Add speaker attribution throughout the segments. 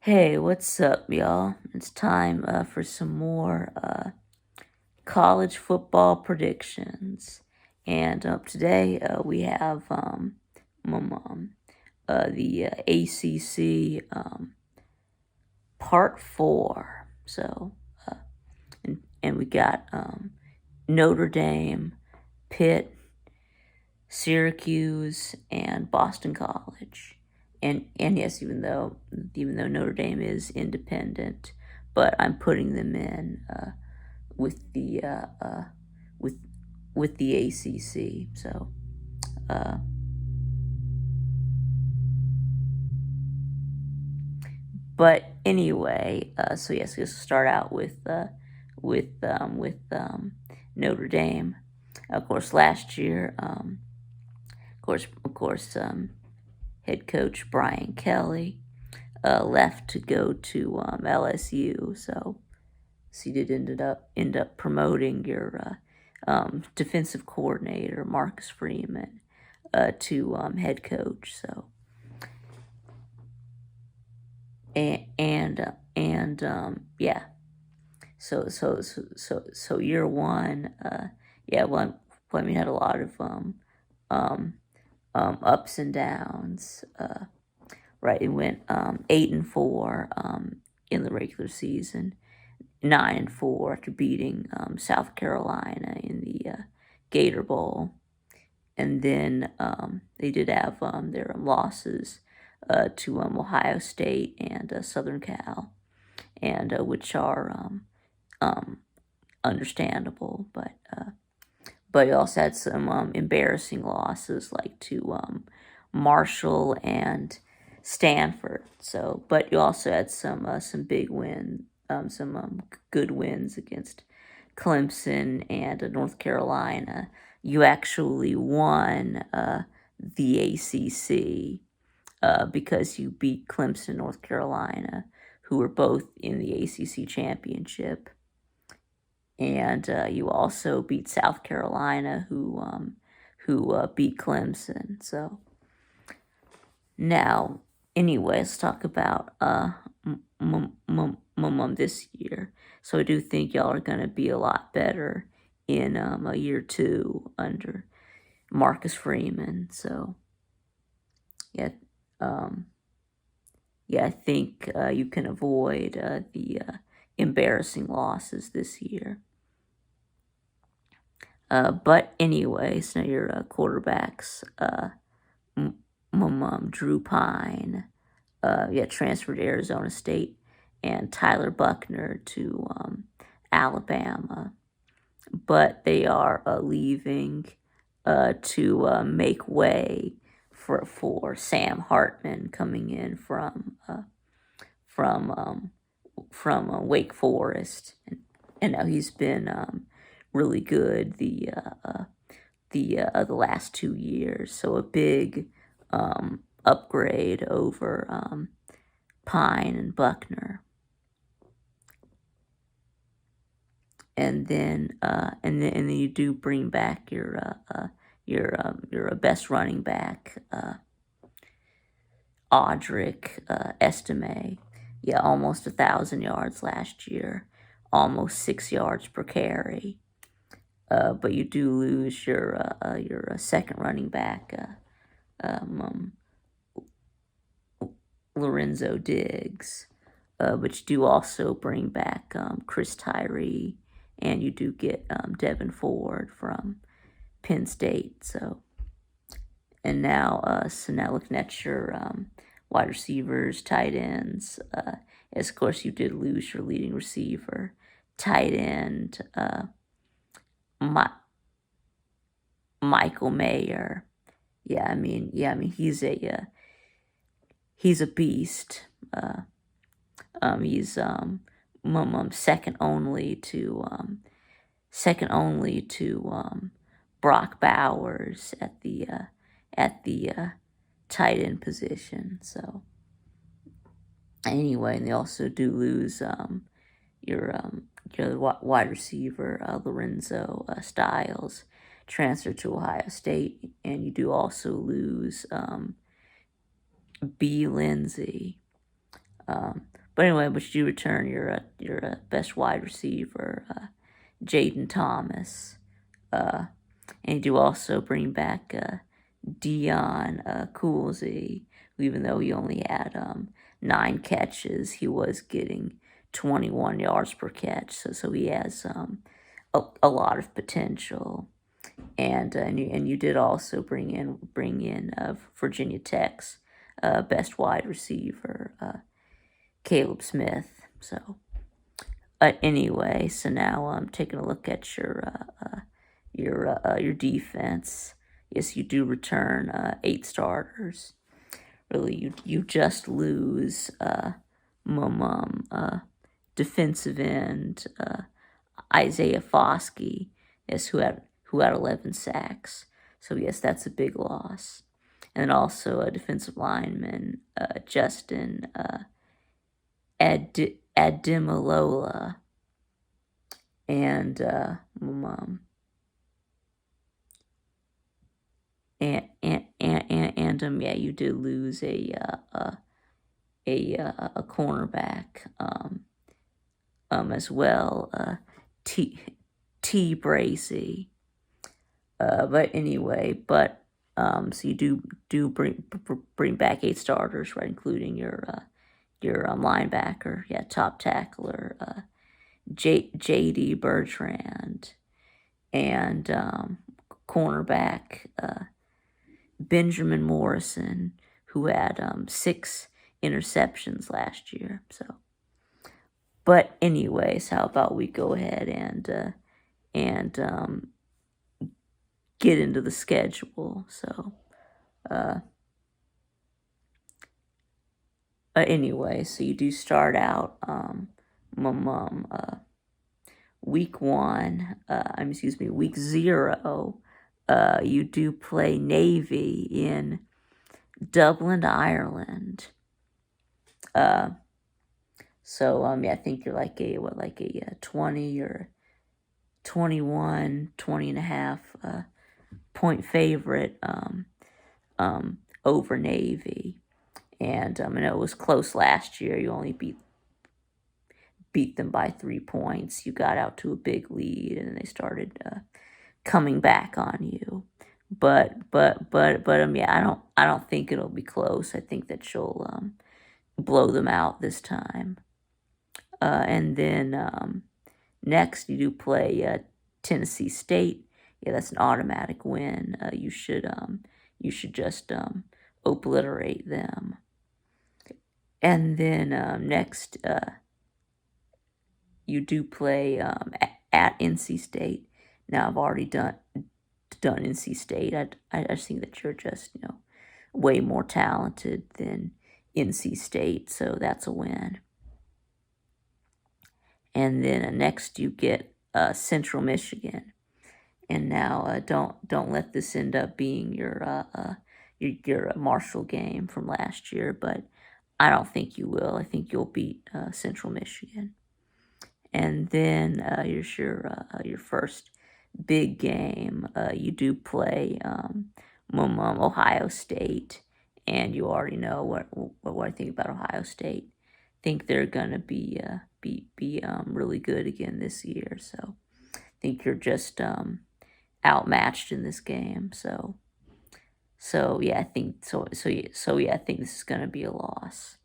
Speaker 1: Hey, what's up, y'all? It's time for some more college football predictions. And today we have my mom, the ACC Part 4. So, and we got Notre Dame, Pitt, Syracuse, and Boston College. And yes, even though Notre Dame is independent, but I'm putting them in with the with with the ACC. So, uh, but anyway, so yes, let's start out with Notre Dame. Of course, last year, of course, head coach Brian Kelly left to go to LSU. So you did end up promoting your defensive coordinator Marcus Freeman to head coach. So yeah. So year one, yeah. Well, we had a lot of um, ups and downs. Right, it went 8-4 in the regular season, 9-4 after beating South Carolina in the Gator Bowl, and then they did have their losses to Ohio State and Southern Cal, and which are um, understandable, but you also had some embarrassing losses like to Marshall and Stanford. So, but you also had some big wins, some good wins against Clemson and North Carolina. You actually won the ACC because you beat Clemson, North Carolina, who were both in the ACC championship, and you also beat South Carolina, who beat Clemson. So now, anyway, let's talk about this year. So I do think y'all are gonna be a lot better in a year two under Marcus Freeman. So yeah, um, yeah, I think you can avoid the embarrassing losses this year. But anyways, now your quarterbacks, Drew Pine, transferred to Arizona State, and Tyler Buckner to Alabama. But they are leaving to make way for Sam Hartman coming in from Wake Forest, and now he's been really good the last 2 years. So a big upgrade over Pine and Buckner. And then you do bring back your best running back, Audric Estime. Yeah, almost 1,000 yards last year, almost 6 yards per carry. But you do lose your second running back, Lorenzo Diggs. But you do also bring back Chris Tyree, and you do get Devin Ford from Penn State. So now looking at your wide receivers, tight ends. As of course you did lose your leading receiver, tight end, Michael Mayer. He's a beast. He's second only to Brock Bowers at the tight end position. So anyway, and they also do lose your wide receiver Lorenzo Styles, transferred to Ohio State, and you do also lose B. Lindsay. But anyway, but you return your best wide receiver, Jaden Thomas, and you do also bring back Dion Coolsey, who, even though he only had 9 catches, he was getting 21 yards per catch. So he has a lot of potential. And you did also bring in Virginia Tech's best wide receiver, Caleb Smith. So anyway, so now I'm taking a look at your defense. Yes, you do return 8 starters. Really, you just lose defensive end Isaiah Foskey, yes, who had 11 sacks. So yes, that's a big loss. And also a defensive lineman, Justin Adimalola, and yeah, you did lose a cornerback as well, T Bracy. But anyway, so you do bring back 8 starters, right, including your linebacker, yeah, top tackler, J.D. Bertrand, and cornerback Benjamin Morrison, who had 6 interceptions last year. So, but anyways, how about we go ahead and get into the schedule? So, anyway, so you do start out week 0. You do play Navy in Dublin, Ireland. So yeah, I think you're like a 20 or 21, 20 and a half point favorite over Navy. And I know it was close last year. You only beat them by 3 points. You got out to a big lead, and they started coming back on you. But yeah, I don't think it'll be close. I think that you'll blow them out this time. And then next you do play Tennessee State. Yeah, that's an automatic win. You should just obliterate them. And then next you do play at NC State. Now I've already done NC State. I just think that you're just way more talented than NC State, so that's a win. And then next you get Central Michigan. And now don't let this end up being your Marshall game from last year, but I don't think you will. I think you'll beat Central Michigan. And then here's your first big game. You do play Ohio State, and you already know what I think about Ohio State. I think they're gonna be really good again this year. So I think you're just outmatched in this game. So yeah, I think yeah, I think this is gonna be a loss.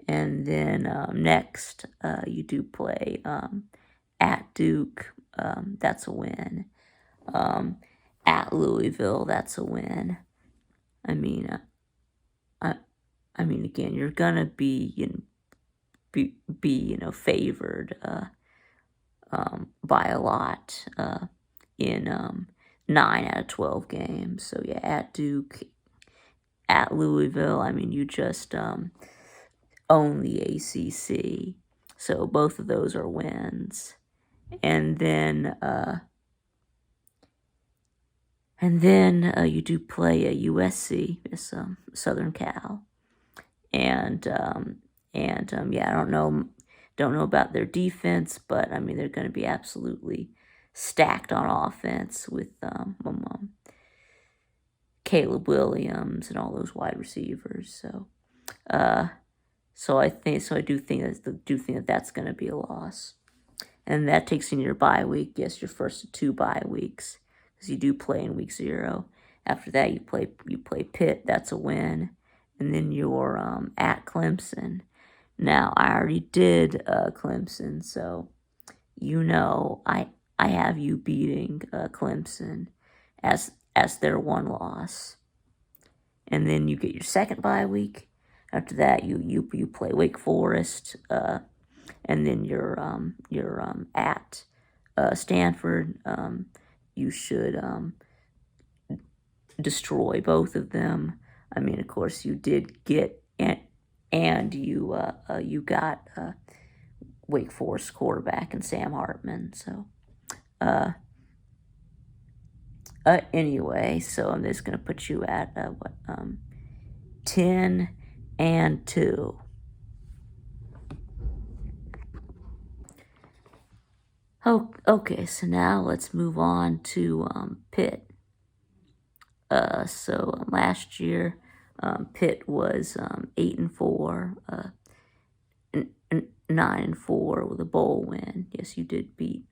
Speaker 1: And then next, you do play at Duke. That's a win. At Louisville, that's a win. I mean, again, you're gonna be favored by a lot in 9 out of 12 games. So yeah, at Duke, at Louisville, you just own the ACC. So both of those are wins. And then you do play a USC, it's Southern Cal, and yeah, I don't know about their defense, but they're going to be absolutely stacked on offense with Caleb Williams and all those wide receivers. So I do think that that's going to be a loss, and that takes in your bye week. Yes, your first 2 bye weeks, because you do play in week 0. After that, you play Pitt. That's a win, and then you're at Clemson. Now I already did Clemson, so I have you beating Clemson as their one loss, and then you get your second bye week. After that, you play Wake Forest, and then you're at Stanford. You should destroy both of them. I mean, of course, you did get and you got Wake Forest quarterback and Sam Hartman. So anyway, so I'm just gonna put you at 10-2. Oh, okay, so now let's move on to Pitt. So last year, Pitt was 8-4, 9-4 with a bowl win. Yes, you did beat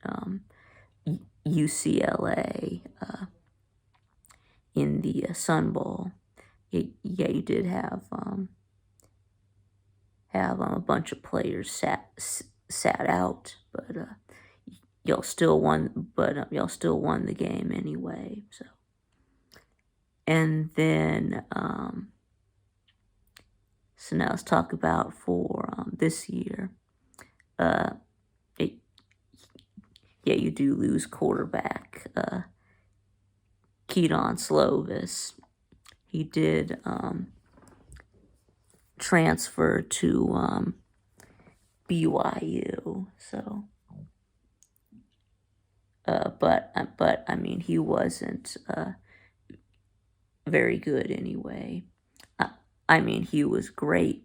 Speaker 1: UCLA in the Sun Bowl. Yeah, you did have a bunch of players sat out, but y'all still won. But y'all still won the game anyway. So, and then so now let's talk about for this year. Yeah, you do lose quarterback Keaton Slovis. He did transfer to BYU. So, but I mean, he wasn't very good anyway. I mean, he was great,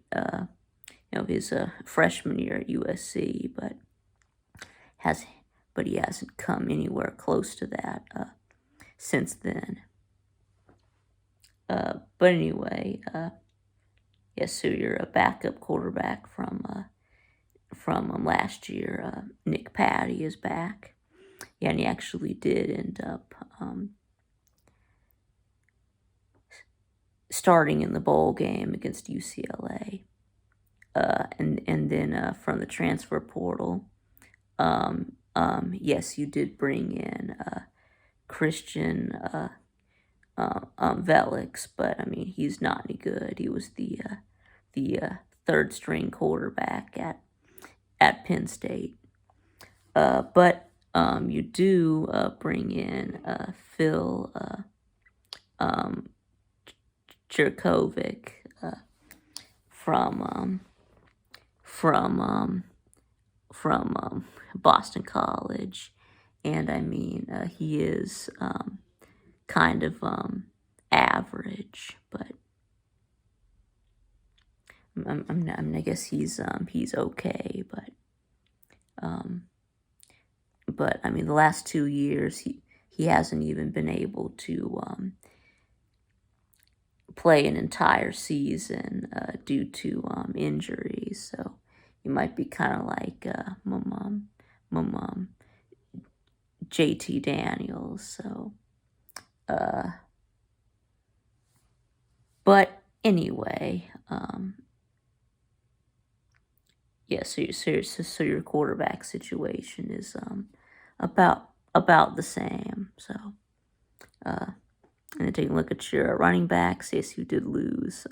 Speaker 1: his freshman year at USC, but he hasn't come anywhere close to that since then. But anyway, yes, so you're a backup quarterback from last year. Nick Patty is back. Yeah, and he actually did end up starting in the bowl game against UCLA. And then from the transfer portal, yes, you did bring in Christian Velix, but I mean, he's not any good. He was the third string quarterback at Penn State. But you do bring in Phil Jerkovic from Boston College, and I mean, he is kind of average, but I guess he's okay, but I mean, the last 2 years he hasn't even been able to play an entire season due to injuries. So he might be kind of like my mom, JT Daniels. So, but anyway, yeah. So your quarterback situation is about the same. So, and then taking a look at your running backs, yes, you did lose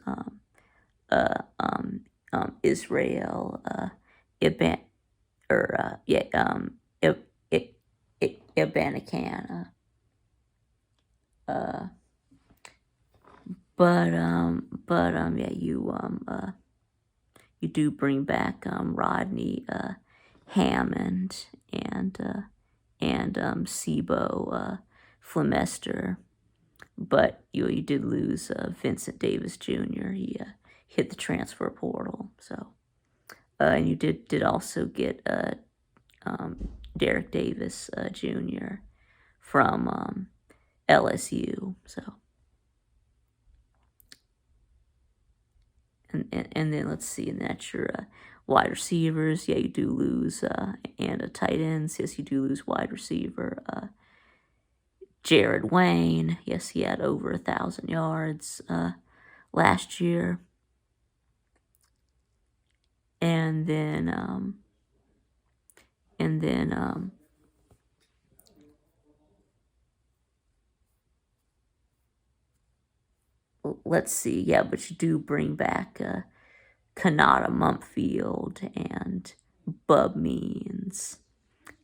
Speaker 1: Israel Abanikana. Yeah, you do bring back Rodney Hammond and Sibo Flemester, but you did lose Vincent Davis Jr. He hit the transfer portal. So, and you did also get Derek Davis Jr. from LSU. So, and then let's see, and that's your wide receivers. Yeah, you do lose and a tight ends. Yes, you do lose wide receiver. Jared Wayne. Yes, he had over 1,000 yards last year. And then let's see. Yeah, but you do bring back Kanata Mumpfield and Bub Means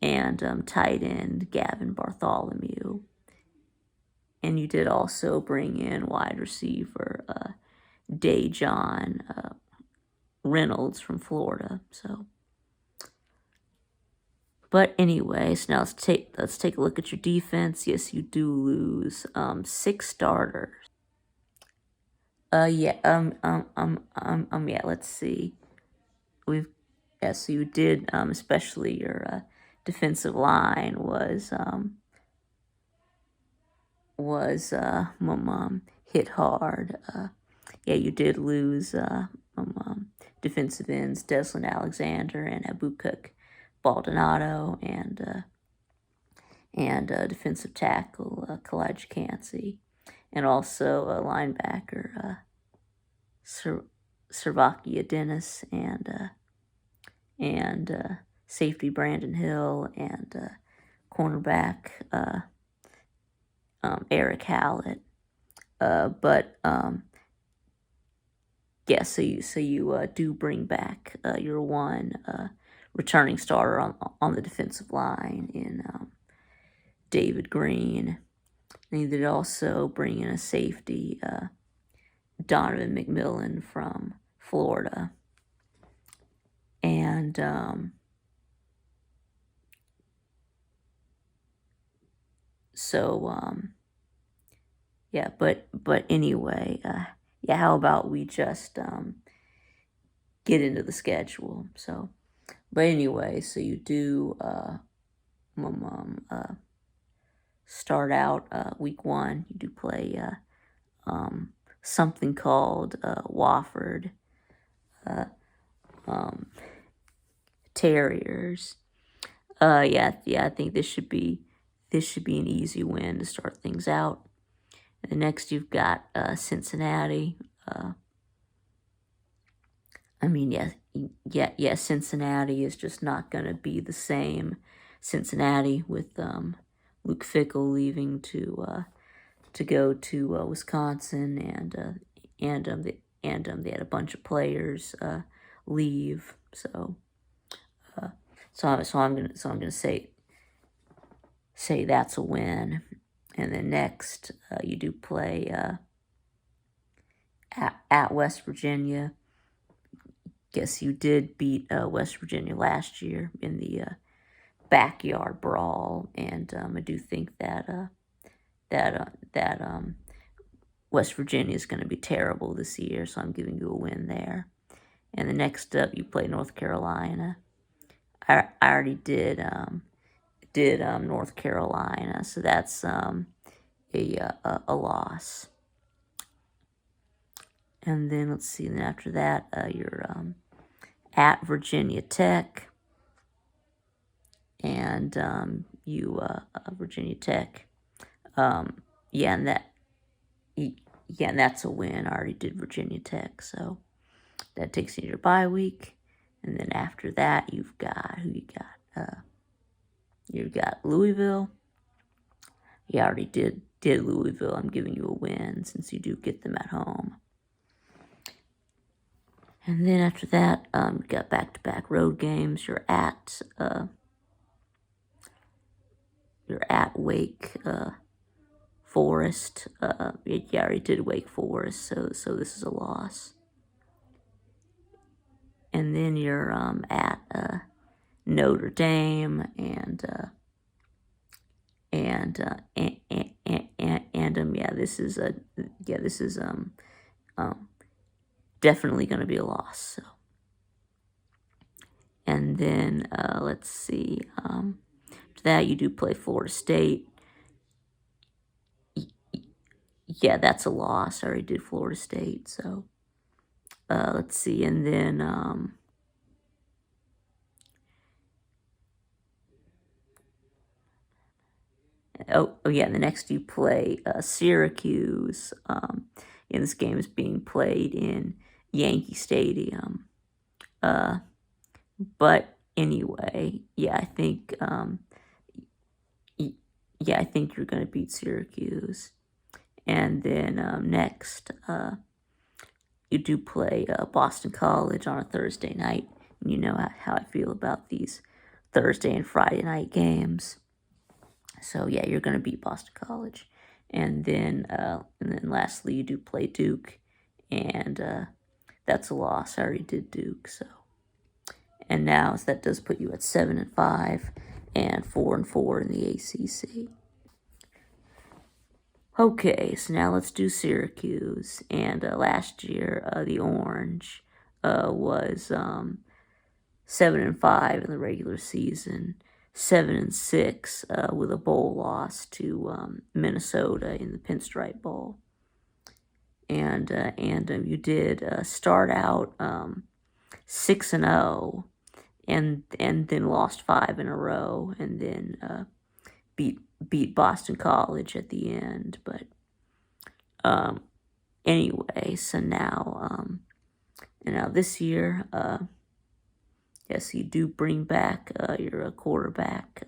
Speaker 1: and tight end Gavin Bartholomew. And you did also bring in wide receiver Dejon Reynolds from Florida. So, but anyways, now let's take a look at your defense. Yes, you do lose 6 starters. Yeah. Yeah. Let's see. So you did especially your defensive line was hit hard. Yeah, you did lose defensive ends Deslin Alexander and Abukuk Baldonado, and defensive tackle Kalijah Cansey, and also a linebacker Servakia Dennis, and safety Brandon Hill, and cornerback Eric Hallett. But yeah, so you do bring back your one returning starter on the defensive line in David Green. And you did also bring in a safety, Donovan McMillan from Florida. And yeah, but anyway, yeah, how about we just get into the schedule? So, but anyway, so you do start out week 1. You do play something called Wofford Terriers. Yeah, I think this should be an easy win to start things out. And the next you've got Cincinnati. Cincinnati is just not going to be the same Cincinnati with Luke Fickell leaving to go to Wisconsin, and they had a bunch of players leave. So I'm gonna say that's a win. And then next you do play at West Virginia. Guess you did beat West Virginia last year in the backyard brawl, and I do think that West Virginia is going to be terrible this year, so I'm giving you a win there. And the next up, you play North Carolina. I already did North Carolina, so that's a loss. And then let's see. And after that, you're at Virginia Tech, and Virginia Tech. And that's a win. I already did Virginia Tech, so that takes you to your bye week. And then after that, you've got you've got Louisville. You already did Louisville. I'm giving you a win since you do get them at home. And then after that, you got back-to-back road games. You're at Wake Forest. You already did Wake Forest, so this is a loss. And then you're at Notre Dame, and this is definitely going to be a loss. So, and then let's see. After that, you do play Florida State. Yeah, that's a loss. I already did Florida State. So, let's see, and then oh yeah, the next you play Syracuse. And this game is being played in Yankee Stadium. Uh, but anyway, yeah, I think yeah, I think you're going to beat Syracuse. And then next, you do play Boston College on a Thursday night. And you know how I feel about these Thursday and Friday night games. So yeah, you're going to beat Boston College. And then lastly, you do play Duke, and that's a loss. I already did Duke, so. And now that does put you at 7-5 and 4-4 in the ACC. Okay, so now let's do Syracuse. And last year, the Orange was 7-5 in the regular season, 7-6 with a bowl loss to Minnesota in the Pinstripe Bowl. And you did start out 6-0, and then lost 5 in a row, and then beat Boston College at the end. But anyway, so now this year, yes, you do bring back your quarterback,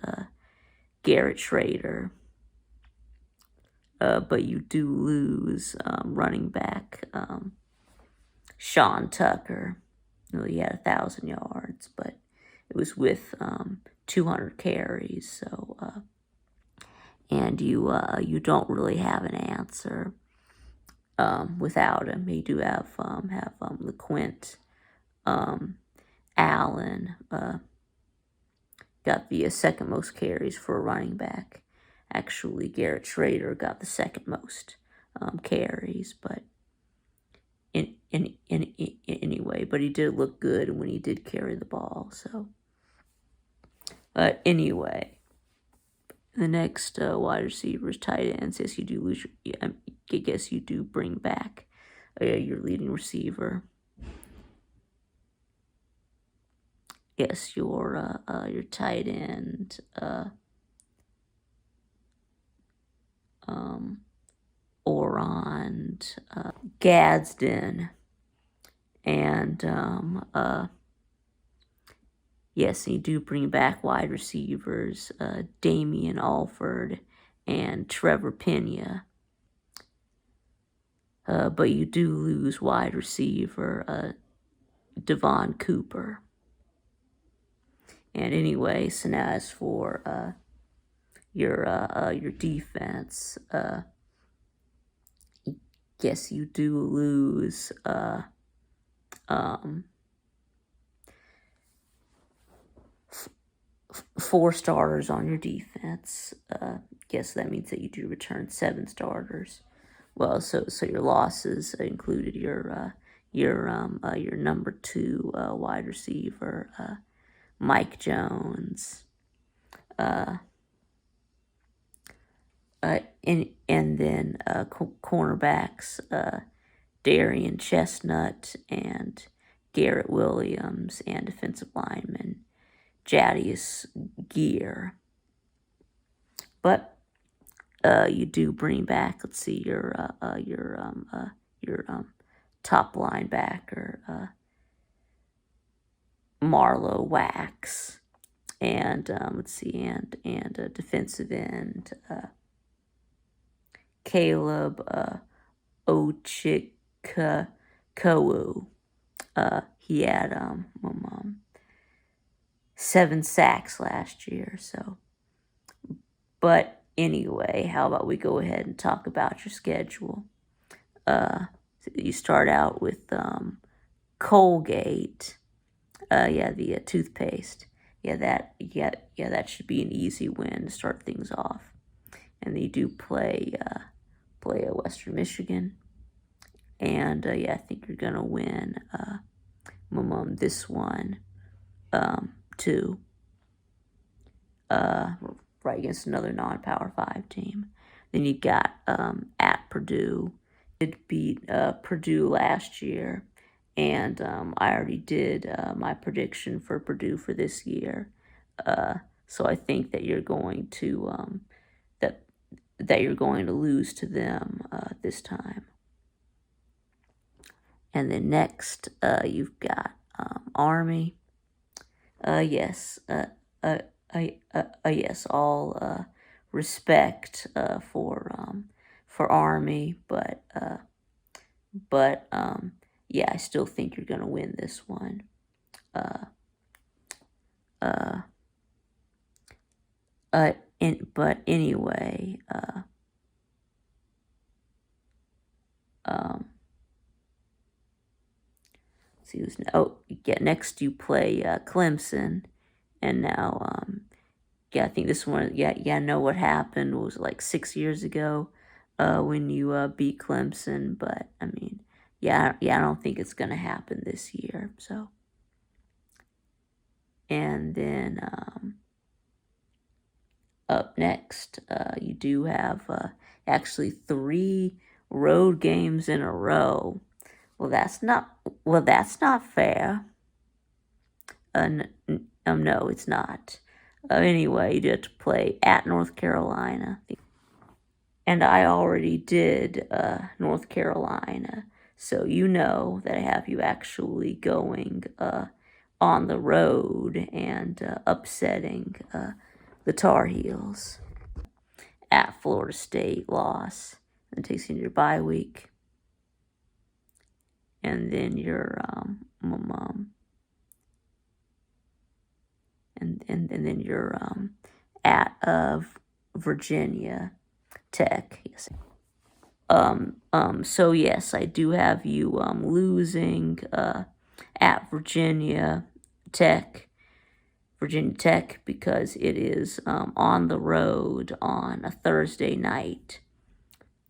Speaker 1: Garrett Schrader, but you do lose running back Sean Tucker. He had 1,000 yards, but it was with 200 carries. So, and you don't really have an answer without him. You do have LeQuint Allen got the second most carries for a running back. Actually, Garrett Schrader got the second most carries, but anyway, but he did look good when he did carry the ball. So, but anyway, the next wide receivers, tight ends. Yes, you do lose. I guess you do bring back your leading receiver. Yes, your tight end. Orand Gadsden, and yes, you do bring back wide receivers Damian Alford and Trevor Pena, but you do lose wide receiver Devon Cooper. And anyway, so now as for your defense, yes, you do lose 4 starters on your defense. Yes, that means that you do return 7 starters. Well, so your losses included your number 2 wide receiver Mike Jones, and then cornerbacks Darian Chestnut and Garrett Williams, and defensive lineman Jadius Gear. But you do bring back, let's see, your top linebacker Marlowe Wax, and let's see, and defensive end Caleb Ochikowu. He had 7 sacks last year. So, but anyway, how about we go ahead and talk about your schedule? You start out with Colgate. The toothpaste. That should be an easy win to start things off. And they do play Western Michigan, and I think you're gonna win this one too. Right, against another non-Power 5 team. Then you got at Purdue. It beat Purdue last year, and I already did my prediction for Purdue for this year. So I think that you're going to that that you're going to lose to them this time. And then next, you've got Army. Yes, yes. All respect for Army, but yeah, I still think you're gonna win this one. Uh, uh, but anyway, um, see who's next you play Clemson, and now yeah, I think this one, yeah, I know what happened. It was like 6 years ago, when you beat Clemson. But I mean, yeah, I don't think it's gonna happen this year. So, and then up next, you do have actually 3 road games in a row. Well, that's not fair. No, it's not. Anyway, you have to play at North Carolina. And I already did North Carolina. So you know that I have you actually going on the road and upsetting the Tar Heels. At Florida State, loss. And it takes you into your bye week. And then your and then you're at Virginia Tech. Yes. So yes, I do have you losing at Tech, Virginia Tech, because it is on the road on a Thursday night.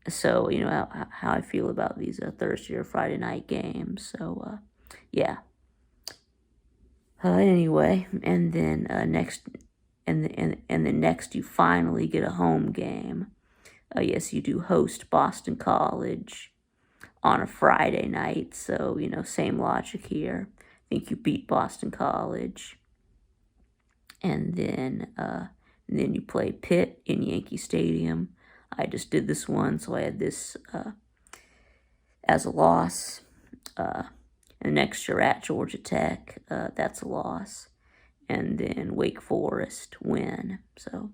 Speaker 1: So you know how I feel about these Thursday or Friday night games. So yeah. Anyway, and then next, and then next you finally get a home game. Yes, you do host Boston College on a Friday night. So you know, same logic here. I think you beat Boston College, and then you play Pitt in Yankee Stadium. I just did this one, so I had this as a loss. And next you're at Georgia Tech. That's a loss. And then Wake Forest win. So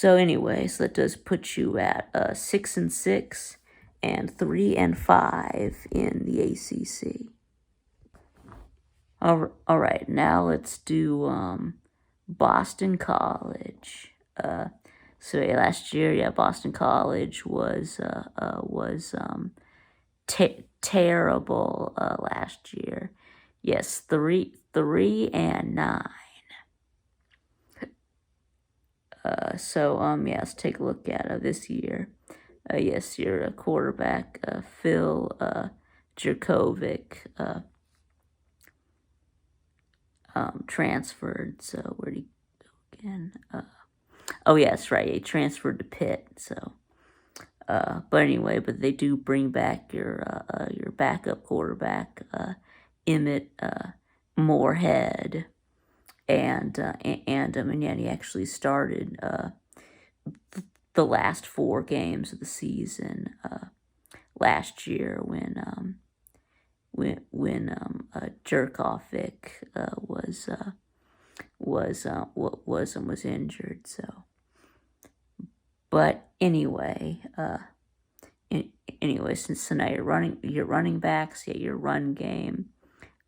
Speaker 1: anyway, so that does put you at 6-6 and 3-5 in the ACC. All right, now let's do Boston College. So yeah, last year, yeah, Boston College was terrible last year. Yes, 3-9. So yeah, let's take a look at this year. Yes, your quarterback Phil Jerkovic transferred. So where'd he go again? Oh yes, right. He transferred to Pitt. So, but anyway, but they do bring back your backup quarterback Emmett Moorhead, and yeah, he actually started the last 4 games of the season last year when Jerkovic was injured. So, but anyway, so now your running backs, yeah, your run game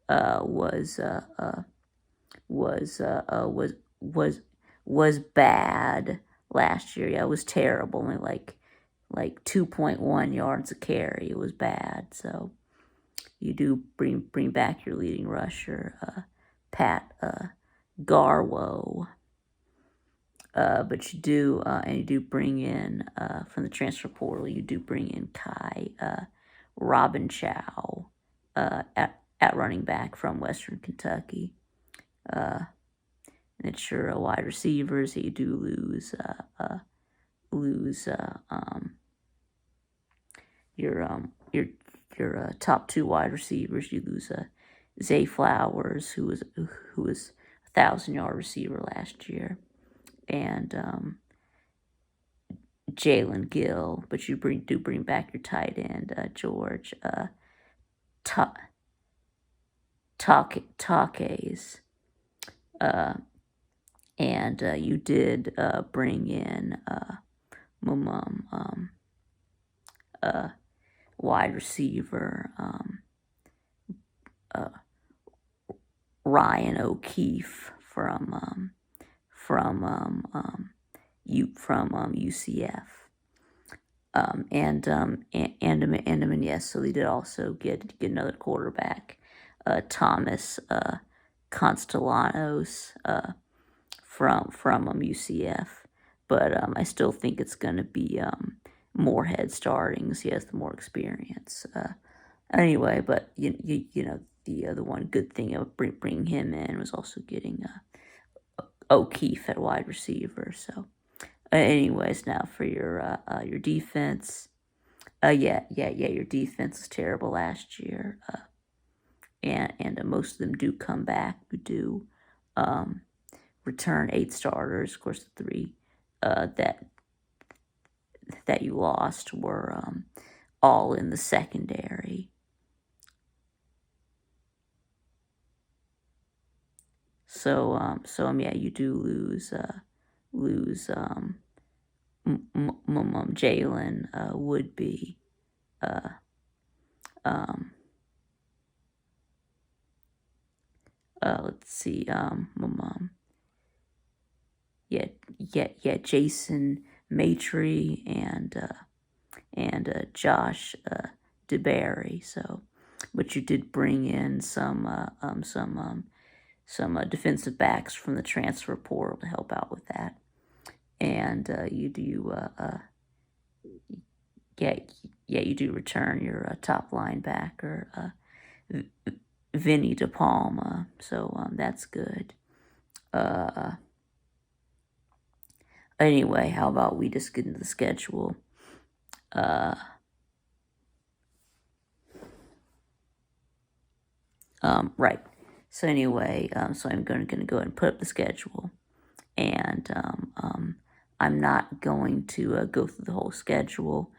Speaker 1: was bad last year. Yeah, it was terrible. Only like 2.1 yards a carry. It was bad. So you do bring back your leading rusher, Pat Garwo. But you do bring in from the transfer portal. You do bring in Kai Robinchow at running back from Western Kentucky. And it's your wide receivers that you do lose your your top 2 wide receivers. You lose Zay Flowers, who was a 1,000-yard receiver last year, and Jalen Gill, but you do bring back your tight end, George Takes, and you did bring in wide receiver Ryan O'Keefe from UCF. And yes, so they did also get another quarterback, Thomas Constellanos from UCF, but I still think it's going to be Moorhead starting. So he has the more experience. Anyway, but you know the one good thing of bringing him in was also getting O'Keefe at wide receiver. So, anyways, now for your defense. Your defense was terrible last year, and most of them do come back. Who do return 8 starters. Of course, the 3 that you lost were all in the secondary. So yeah, you do lose Jalen Woodby. Let's see. Jason Maitre and Josh DeBerry. So, but you did bring in some defensive backs from the transfer portal to help out with that, and you do you do return your top linebacker Vinny De Palma, so that's good. Anyway, how about we just get into the schedule? Right. So anyway, so I'm going to go ahead and put up the schedule, and I'm not going to go through the whole schedule,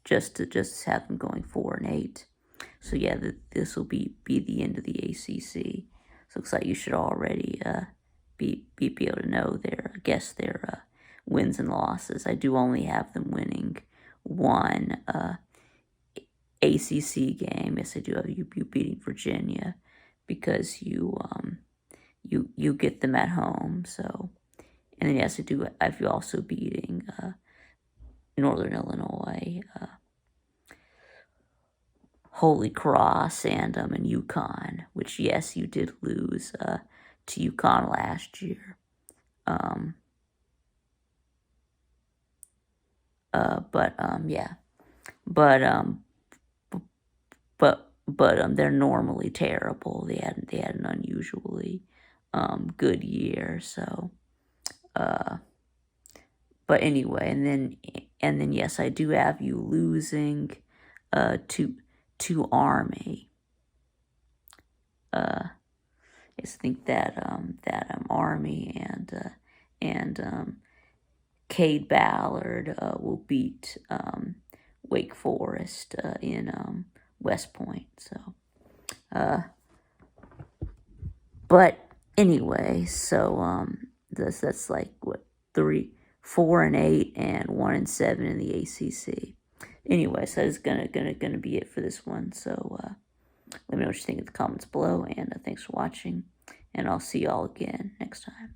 Speaker 1: just to have them going 4-8. So yeah, this will be the end of the ACC. So it looks like you should already be able to know their wins and losses. I do only have them winning 1 ACC game. Yes, I do have you beating Virginia, because you get them at home. So, and then yes, I have you also beating Northern Illinois, Holy Cross, and UConn, which yes, you did lose to UConn last year. But they're normally terrible. They had an unusually good year. So, but anyway, and then yes, I do have you losing to Army. Yes, I think that Army and Cade Ballard will beat Wake Forest in West Point. So, but anyway, so that's like what 4-8 and 1-7 in the ACC. Anyway, so that's gonna be it for this one. So let me know what you think in the comments below, and thanks for watching, and I'll see y'all again next time.